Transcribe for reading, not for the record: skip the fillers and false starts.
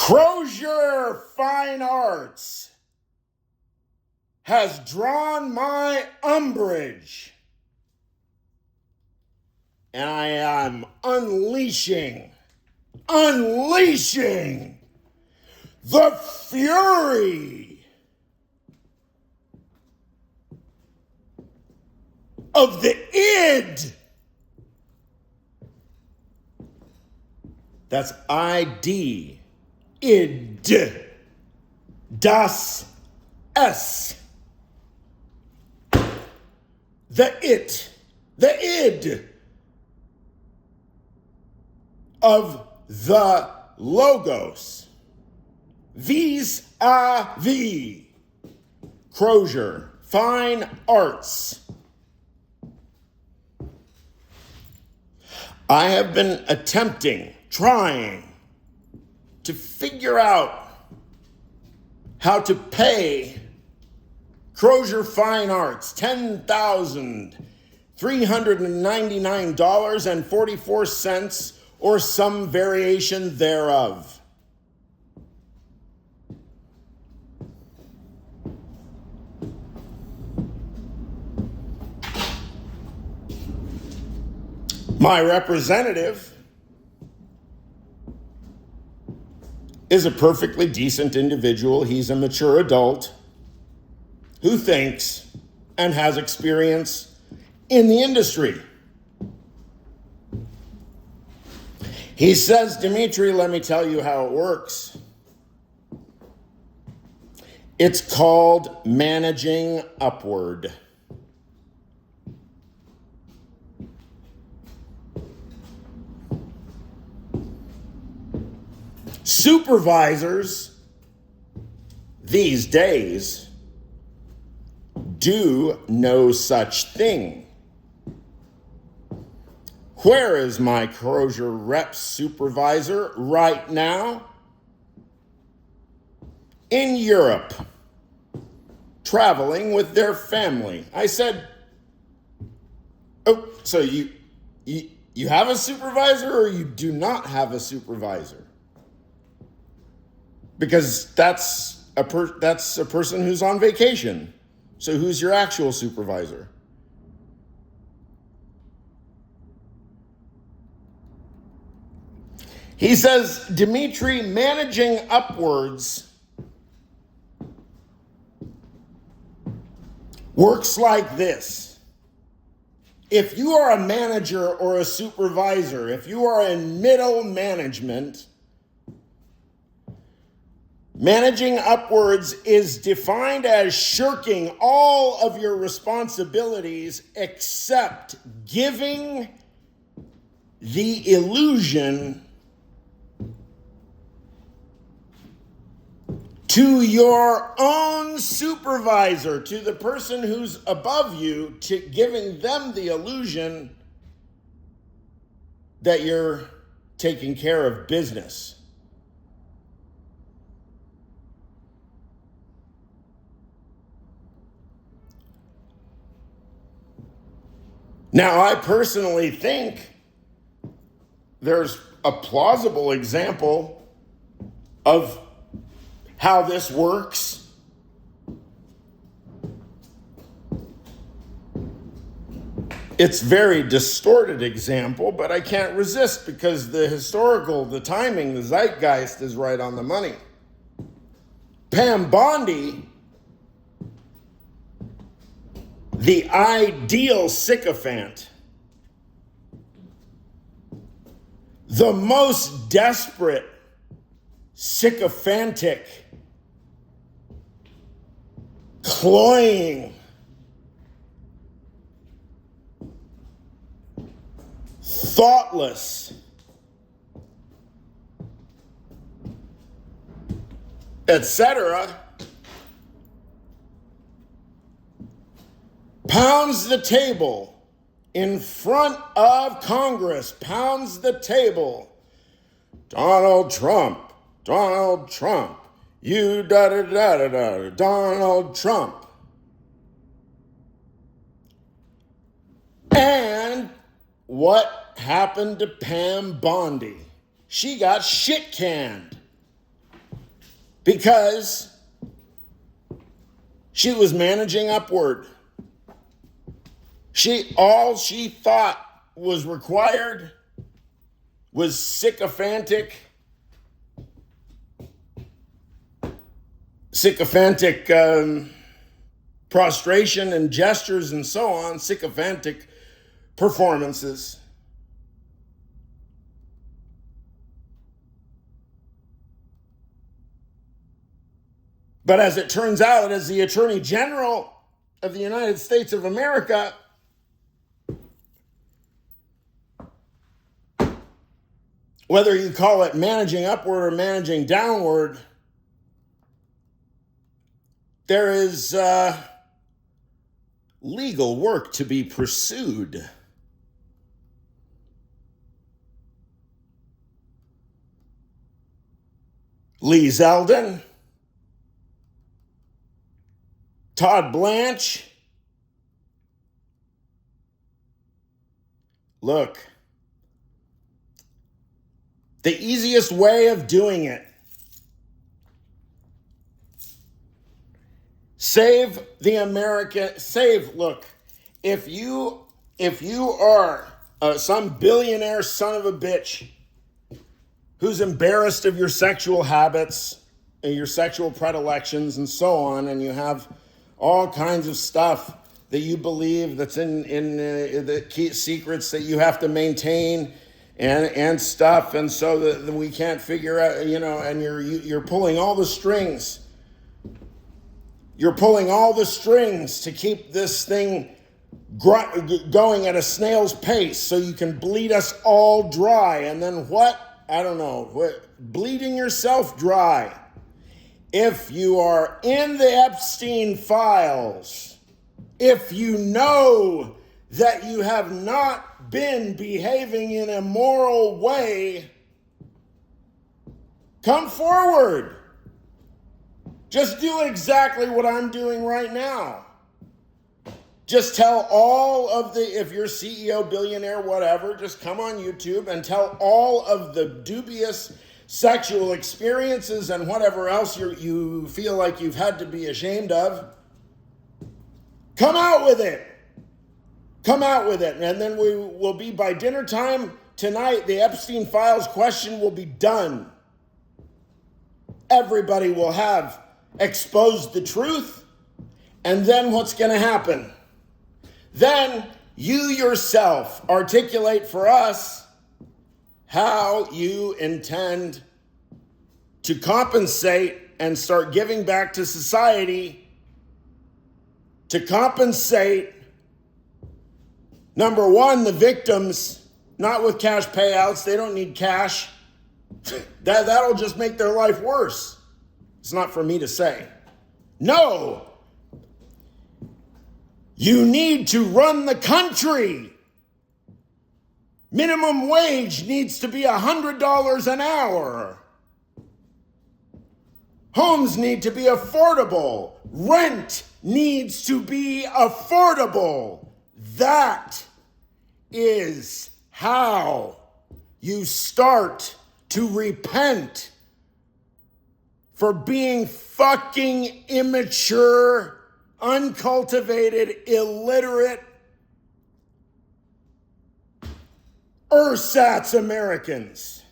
Crozier Fine Arts has drawn my umbrage, and I am unleashing the fury of the id. That's ID. Id. Das S. The id of the logos. Vis-a-vis. Crozier Fine Arts. I have been trying to figure out how to pay Crozier Fine Arts $10,399.44 or some variation thereof. My representative is a perfectly decent individual. He's a mature adult who thinks and has experience in the industry. He says, Dimitri, let me tell you how it works. It's called managing upward. Supervisors these days do no such thing. Where is my Crozier rep supervisor right now? In Europe, traveling with their family. I said, oh, so you have a supervisor or you do not have a supervisor? Because that's a person who's on vacation. So who's your actual supervisor? He says, Dimitri, managing upwards works like this. If you are a manager or a supervisor, if you are in middle management, managing upwards is defined as shirking all of your responsibilities except giving the illusion to your own supervisor, to the person who's above you, to giving them the illusion that you're taking care of business. Now, I personally think there's a plausible example of how this works. It's very distorted example, but I can't resist because the timing, the zeitgeist is right on the money. Pam Bondi, the ideal sycophant, the most desperate, sycophantic, cloying, thoughtless, etc., pounds the table in front of Congress, pounds the table. Donald Trump, you da-da-da-da-da, Donald Trump. And what happened to Pam Bondi? She got shit canned. because she was managing upward. All she thought was required was sycophantic prostration and gestures and so on, sycophantic performances. But as it turns out, as the Attorney General of the United States of America, whether you call it managing upward or managing downward, there is legal work to be pursued. Lee Zeldin, Todd Blanche. Look, the easiest way of doing it, look, if you are some billionaire son of a bitch who's embarrassed of your sexual habits and your sexual predilections and so on, and you have all kinds of stuff that you believe that's in the key secrets that you have to maintain and stuff, and so that we can't figure out, and you're pulling all the strings. You're pulling all the strings to keep this thing going at a snail's pace so you can bleed us all dry. And then what? I don't know. Bleeding yourself dry. If you are in the Epstein files, if you know that you have not been behaving in a moral way, come forward. Just do exactly what I'm doing right now. Just tell all of if you're CEO, billionaire, whatever, just come on YouTube and tell all of the dubious sexual experiences and whatever else you feel like you've had to be ashamed of. Come out with it. Come out with it. And then we will be, by dinner time tonight, the Epstein Files question will be done. Everybody will have exposed the truth. And then what's going to happen? Then you yourself articulate for us how you intend to compensate and start giving back to society to compensate, number one, the victims, not with cash payouts. They don't need cash. That'll just make their life worse. It's not for me to say. No. You need to run the country. Minimum wage needs to be $100 an hour. Homes need to be affordable. Rent needs to be affordable. That is how you start to repent for being fucking immature, uncultivated, illiterate, ersatz Americans.